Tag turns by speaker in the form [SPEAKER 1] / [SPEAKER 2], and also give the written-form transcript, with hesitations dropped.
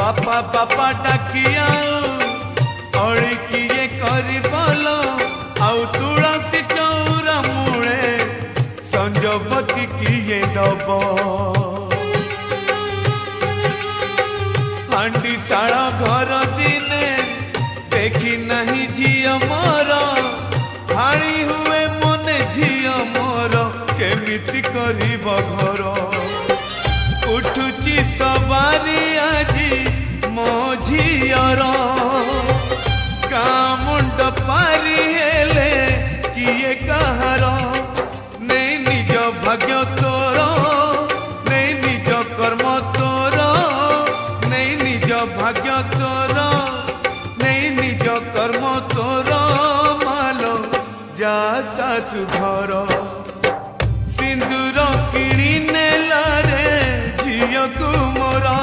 [SPEAKER 1] बापा बापा डाकिया अड़ी किए करी बोल आउ तुलसी चौरा मूले संजोवती किए दब हांडी शाल घर दिने देखी नहीं झियो मोर भाड़ी हुए मने झियो मोर केमिति करिब घर उठुची सवारी आजी मो झियर गाँ मुंड पारी हेले किए कहार नहीं निज भाग्य तोर नहीं निज कर्म तोर नहीं निज भाग्य तोर नहीं निज कर्म तोर मालो जा सासु घर सिंदूर किणी नेला रे झियो को मोरा